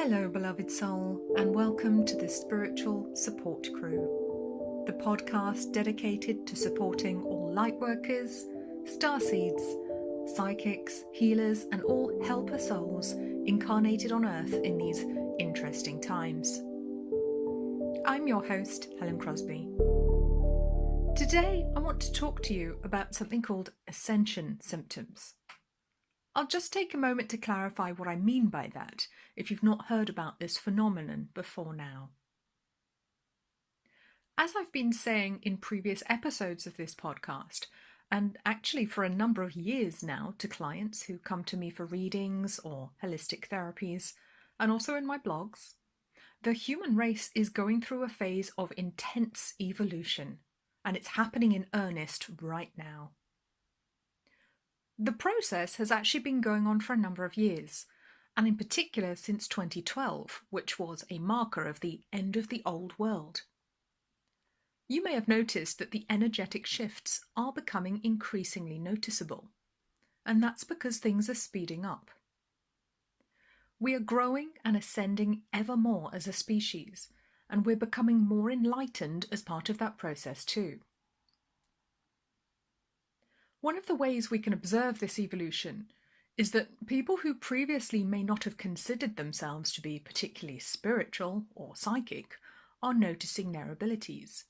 Hello, beloved soul, and welcome to the Spiritual Support Crew, the podcast dedicated to supporting all lightworkers, starseeds, psychics, healers, and all helper souls incarnated on Earth in these interesting times. I'm your host, Helen Crosby. Today, I want to talk to you about something called Ascension symptoms. I'll just take a moment to clarify what I mean by that, if you've not heard about this phenomenon before now. As I've been saying in previous episodes of this podcast, and actually for a number of years now to clients who come to me for readings or holistic therapies, and also in my blogs, the human race is going through a phase of intense evolution, and it's happening in earnest right now. The process has actually been going on for a number of years, and in particular since 2012, which was a marker of the end of the old world. You may have noticed that the energetic shifts are becoming increasingly noticeable, and that's because things are speeding up. We are growing and ascending ever more as a species, and we're becoming more enlightened as part of that process too. One of the ways we can observe this evolution is that people who previously may not have considered themselves to be particularly spiritual or psychic are noticing their abilities.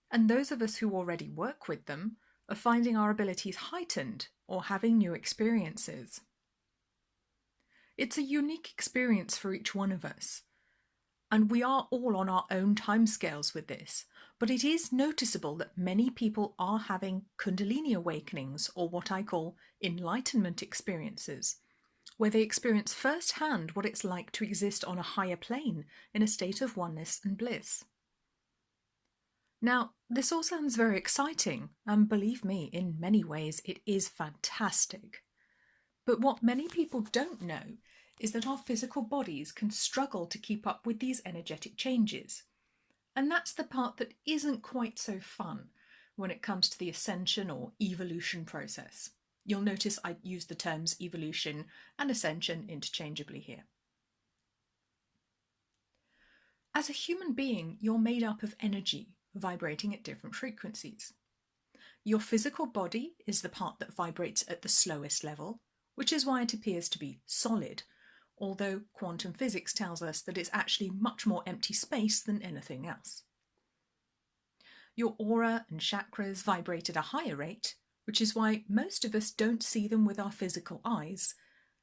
And those of us who already work with them are finding our abilities heightened or having new experiences. It's a unique experience for each one of us, and we are all on our own timescales with this. But it is noticeable that many people are having Kundalini awakenings, or what I call enlightenment experiences, where they experience firsthand what it's like to exist on a higher plane in a state of oneness and bliss. Now, this all sounds very exciting, and believe me, in many ways it is fantastic. But what many people don't know is that our physical bodies can struggle to keep up with these energetic changes. And that's the part that isn't quite so fun when it comes to the ascension or evolution process. You'll notice I use the terms evolution and ascension interchangeably here. As a human being, you're made up of energy vibrating at different frequencies. Your physical body is the part that vibrates at the slowest level, which is why it appears to be solid, although quantum physics tells us that it's actually much more empty space than anything else. Your aura and chakras vibrate at a higher rate, which is why most of us don't see them with our physical eyes,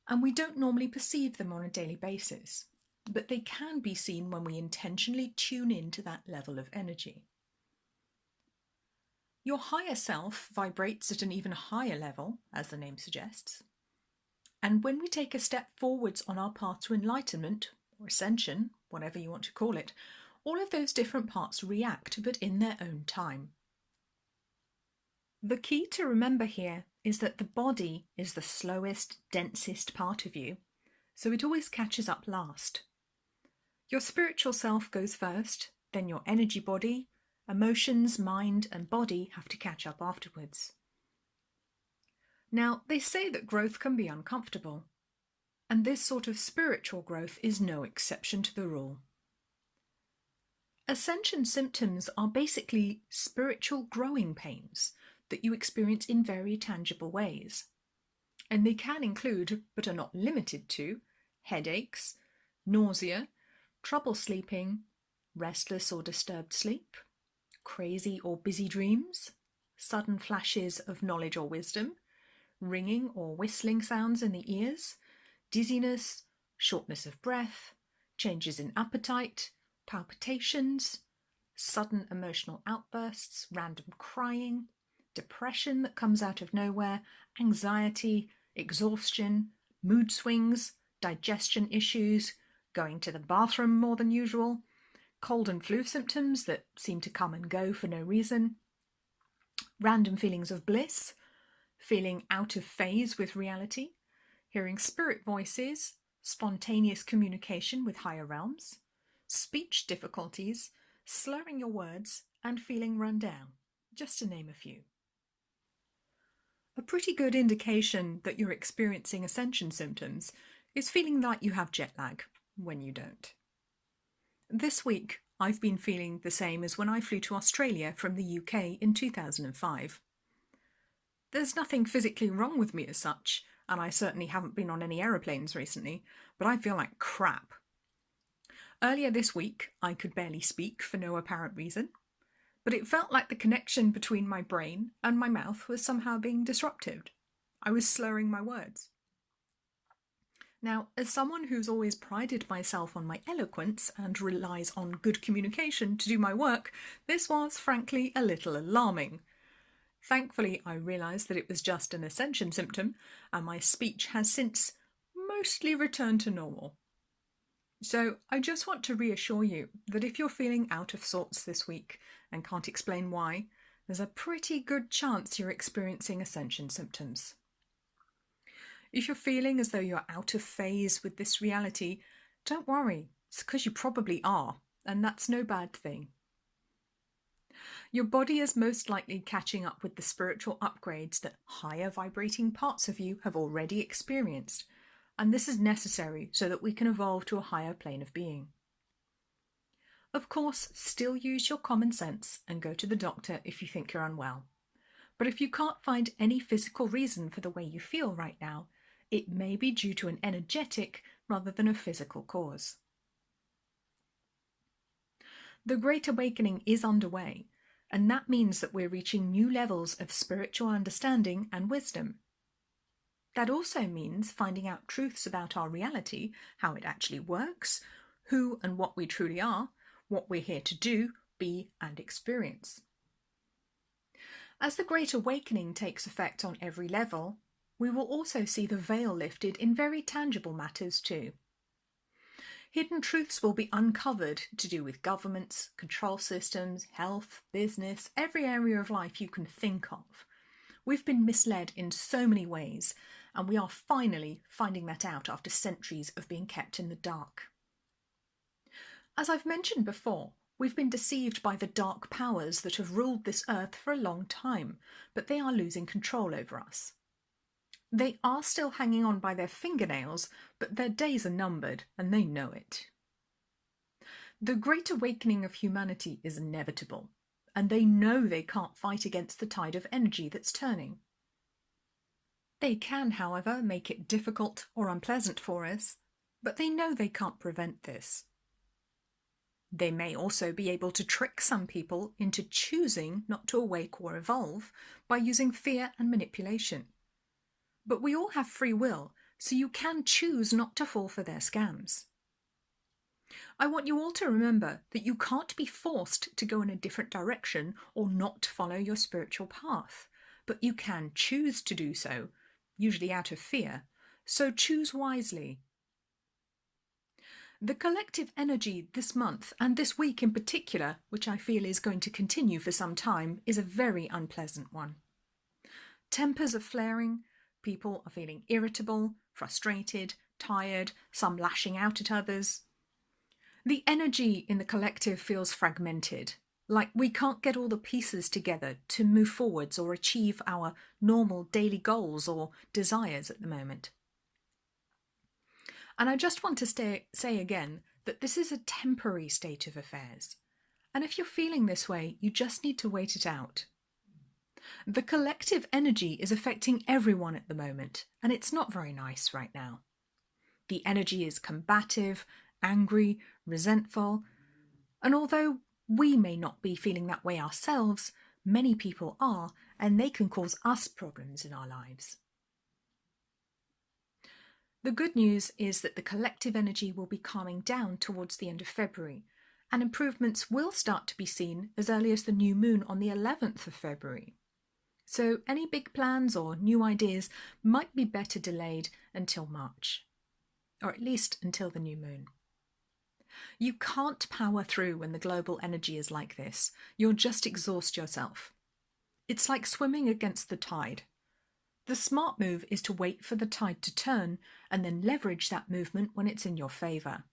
and we don't normally perceive them on a daily basis, but they can be seen when we intentionally tune into that level of energy. Your higher self vibrates at an even higher level, as the name suggests. And when we take a step forwards on our path to enlightenment, or ascension, whatever you want to call it, all of those different parts react, but in their own time. The key to remember here is that the body is the slowest, densest part of you, so it always catches up last. Your spiritual self goes first, then your energy body, emotions, mind, and body have to catch up afterwards. Now, they say that growth can be uncomfortable, and this sort of spiritual growth is no exception to the rule. Ascension symptoms are basically spiritual growing pains that you experience in very tangible ways, and they can include, but are not limited to, headaches, nausea, trouble sleeping, restless or disturbed sleep, crazy or busy dreams, sudden flashes of knowledge or wisdom, ringing or whistling sounds in the ears, dizziness, shortness of breath, changes in appetite, palpitations, sudden emotional outbursts, random crying, depression that comes out of nowhere, anxiety, exhaustion, mood swings, digestion issues, going to the bathroom more than usual, cold and flu symptoms that seem to come and go for no reason, random feelings of bliss, feeling out of phase with reality, hearing spirit voices, spontaneous communication with higher realms, speech difficulties, slurring your words, and feeling run down, just to name a few. A pretty good indication that you're experiencing ascension symptoms is feeling like you have jet lag, when you don't. This week, I've been feeling the same as when I flew to Australia from the UK in 2005. There's nothing physically wrong with me as such, and I certainly haven't been on any aeroplanes recently, but I feel like crap. Earlier this week, I could barely speak for no apparent reason, but it felt like the connection between my brain and my mouth was somehow being disrupted. I was slurring my words. Now, as someone who's always prided myself on my eloquence and relies on good communication to do my work, this was frankly a little alarming. Thankfully, I realised that it was just an Ascension symptom, and my speech has since mostly returned to normal. So I just want to reassure you that if you're feeling out of sorts this week and can't explain why, there's a pretty good chance you're experiencing Ascension symptoms. If you're feeling as though you're out of phase with this reality, don't worry, it's because you probably are, and that's no bad thing. Your body is most likely catching up with the spiritual upgrades that higher vibrating parts of you have already experienced, and this is necessary so that we can evolve to a higher plane of being. Of course, still use your common sense and go to the doctor if you think you're unwell. But if you can't find any physical reason for the way you feel right now, it may be due to an energetic rather than a physical cause. The Great Awakening is underway, and that means that we're reaching new levels of spiritual understanding and wisdom. That also means finding out truths about our reality, how it actually works, who and what we truly are, what we're here to do, be, and experience. As the Great Awakening takes effect on every level, we will also see the veil lifted in very tangible matters too. Hidden truths will be uncovered to do with governments, control systems, health, business, every area of life you can think of. We've been misled in so many ways, and we are finally finding that out after centuries of being kept in the dark. As I've mentioned before, we've been deceived by the dark powers that have ruled this earth for a long time, but they are losing control over us. They are still hanging on by their fingernails, but their days are numbered, and they know it. The Great Awakening of humanity is inevitable, and they know they can't fight against the tide of energy that's turning. They can, however, make it difficult or unpleasant for us, but they know they can't prevent this. They may also be able to trick some people into choosing not to awake or evolve by using fear and manipulation. But we all have free will, so you can choose not to fall for their scams. I want you all to remember that you can't be forced to go in a different direction or not follow your spiritual path, but you can choose to do so, usually out of fear, so choose wisely. The collective energy this month, and this week in particular, which I feel is going to continue for some time, is a very unpleasant one. Tempers are flaring. People are feeling irritable, frustrated, tired, some lashing out at others. The energy in the collective feels fragmented, like we can't get all the pieces together to move forwards or achieve our normal daily goals or desires at the moment. And I just want to say again that this is a temporary state of affairs. And if you're feeling this way, you just need to wait it out. The collective energy is affecting everyone at the moment, and it's not very nice right now. The energy is combative, angry, resentful, and although we may not be feeling that way ourselves, many people are, and they can cause us problems in our lives. The good news is that the collective energy will be calming down towards the end of February, and improvements will start to be seen as early as the new moon on the 11th of February. So any big plans or new ideas might be better delayed until March, or at least until the new moon. You can't power through when the global energy is like this. You'll just exhaust yourself. It's like swimming against the tide. The smart move is to wait for the tide to turn and then leverage that movement when it's in your favour.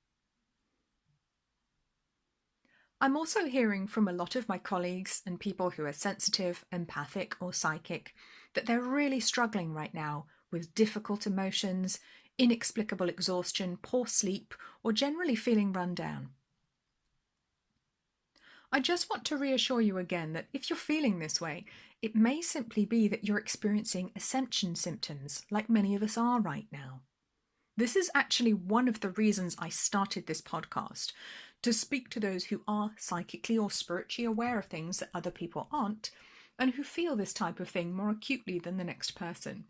I'm also hearing from a lot of my colleagues and people who are sensitive, empathic or psychic that they're really struggling right now with difficult emotions, inexplicable exhaustion, poor sleep, or generally feeling run down. I just want to reassure you again that if you're feeling this way, it may simply be that you're experiencing ascension symptoms, like many of us are right now. This is actually one of the reasons I started this podcast, to speak to those who are psychically or spiritually aware of things that other people aren't, and who feel this type of thing more acutely than the next person.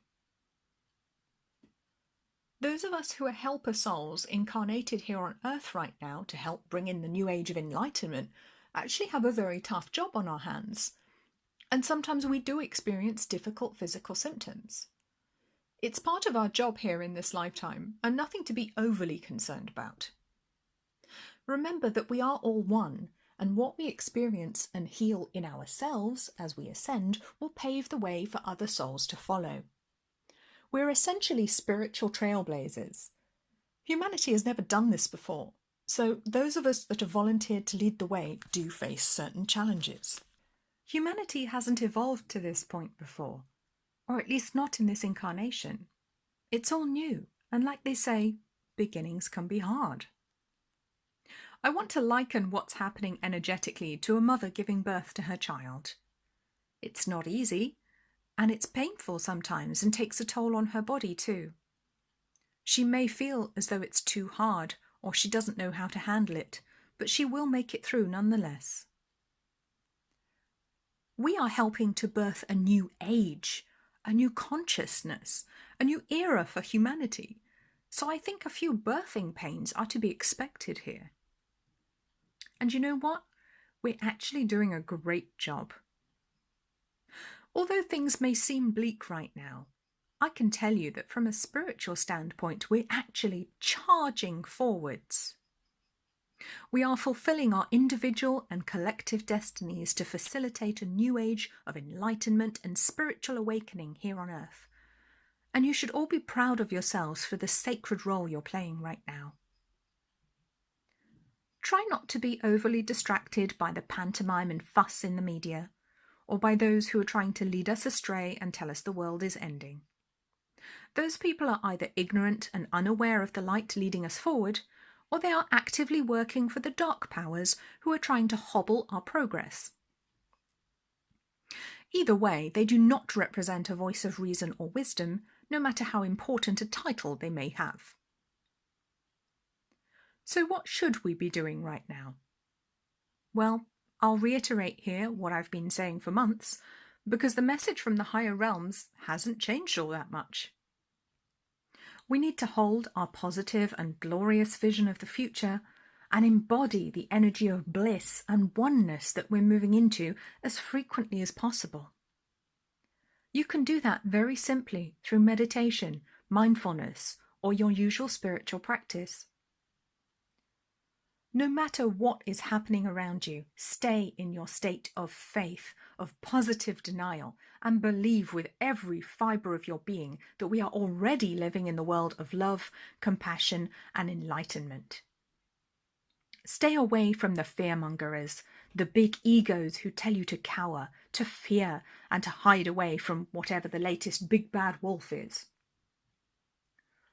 Those of us who are helper souls incarnated here on Earth right now to help bring in the new age of enlightenment actually have a very tough job on our hands. And sometimes we do experience difficult physical symptoms. It's part of our job here in this lifetime, and nothing to be overly concerned about. Remember that we are all one, and what we experience and heal in ourselves as we ascend will pave the way for other souls to follow. We're essentially spiritual trailblazers. Humanity has never done this before, so those of us that have volunteered to lead the way do face certain challenges. Humanity hasn't evolved to this point before, or at least not in this incarnation. It's all new, and like they say, beginnings can be hard. I want to liken what's happening energetically to a mother giving birth to her child. It's not easy, and it's painful sometimes and takes a toll on her body too. She may feel as though it's too hard or she doesn't know how to handle it, but she will make it through nonetheless. We are helping to birth a new age, a new consciousness, a new era for humanity. So I think a few birthing pains are to be expected here. And you know what? We're actually doing a great job. Although things may seem bleak right now, I can tell you that from a spiritual standpoint, we're actually charging forwards. We are fulfilling our individual and collective destinies to facilitate a new age of enlightenment and spiritual awakening here on Earth. And you should all be proud of yourselves for the sacred role you're playing right now. Try not to be overly distracted by the pantomime and fuss in the media, or by those who are trying to lead us astray and tell us the world is ending. Those people are either ignorant and unaware of the light leading us forward, or they are actively working for the dark powers who are trying to hobble our progress. Either way, they do not represent a voice of reason or wisdom, no matter how important a title they may have. So what should we be doing right now? Well, I'll reiterate here what I've been saying for months, because the message from the higher realms hasn't changed all that much. We need to hold our positive and glorious vision of the future and embody the energy of bliss and oneness that we're moving into as frequently as possible. You can do that very simply through meditation, mindfulness, or your usual spiritual practice. No matter what is happening around you, stay in your state of faith, of positive denial, and believe with every fibre of your being that we are already living in the world of love, compassion, and enlightenment. Stay away from the fearmongers, the big egos who tell you to cower, to fear, and to hide away from whatever the latest big bad wolf is.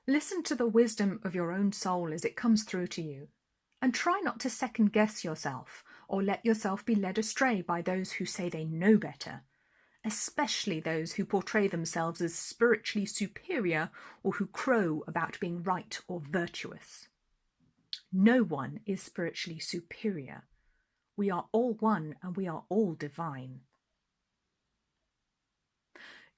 Listen to the wisdom of your own soul as it comes through to you, and try not to second-guess yourself or let yourself be led astray by those who say they know better, especially those who portray themselves as spiritually superior or who crow about being right or virtuous. No one is spiritually superior. We are all one and we are all divine.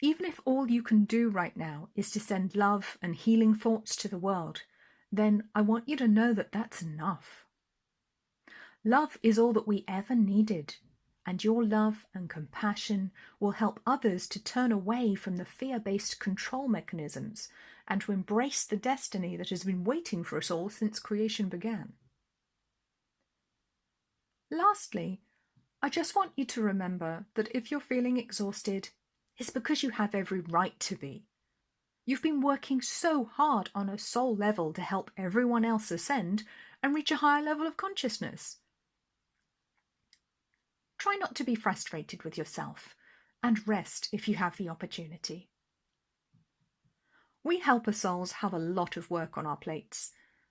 Even if all you can do right now is to send love and healing thoughts to the world, then I want you to know that that's enough. Love is all that we ever needed, and your love and compassion will help others to turn away from the fear-based control mechanisms and to embrace the destiny that has been waiting for us all since creation began. Lastly, I just want you to remember that if you're feeling exhausted, it's because you have every right to be. You've been working so hard on a soul level to help everyone else ascend and reach a higher level of consciousness. Try not to be frustrated with yourself and rest if you have the opportunity. We helper souls have a lot of work on our plates,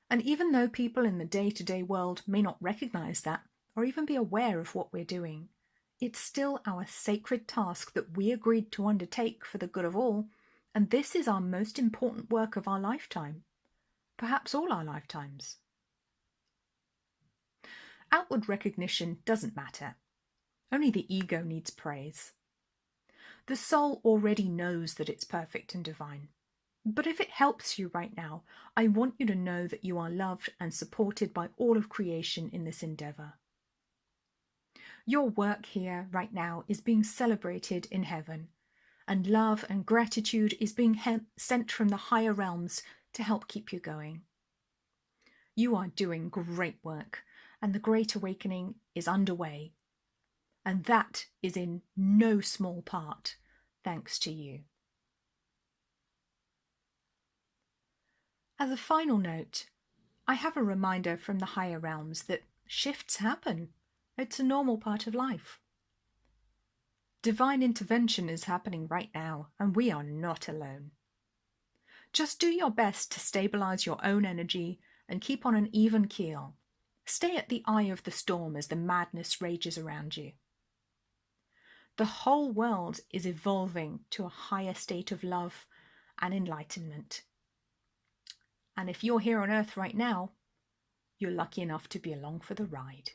and even though people in the day-to-day world may not recognize that or even be aware of what we're doing, it's still our sacred task that we agreed to undertake for the good of all, and this is our most important work of our lifetime, perhaps all our lifetimes. Outward recognition doesn't matter. Only the ego needs praise. The soul already knows that it's perfect and divine. But if it helps you right now, I want you to know that you are loved and supported by all of creation in this endeavor. Your work here right now is being celebrated in heaven, and love and gratitude is being sent from the higher realms to help keep you going. You are doing great work, and the Great Awakening is underway. And that is in no small part thanks to you. As a final note, I have a reminder from the higher realms that shifts happen. It's a normal part of life. Divine intervention is happening right now, and we are not alone. Just do your best to stabilize your own energy and keep on an even keel. Stay at the eye of the storm as the madness rages around you. The whole world is evolving to a higher state of love and enlightenment. And if you're here on Earth right now, you're lucky enough to be along for the ride.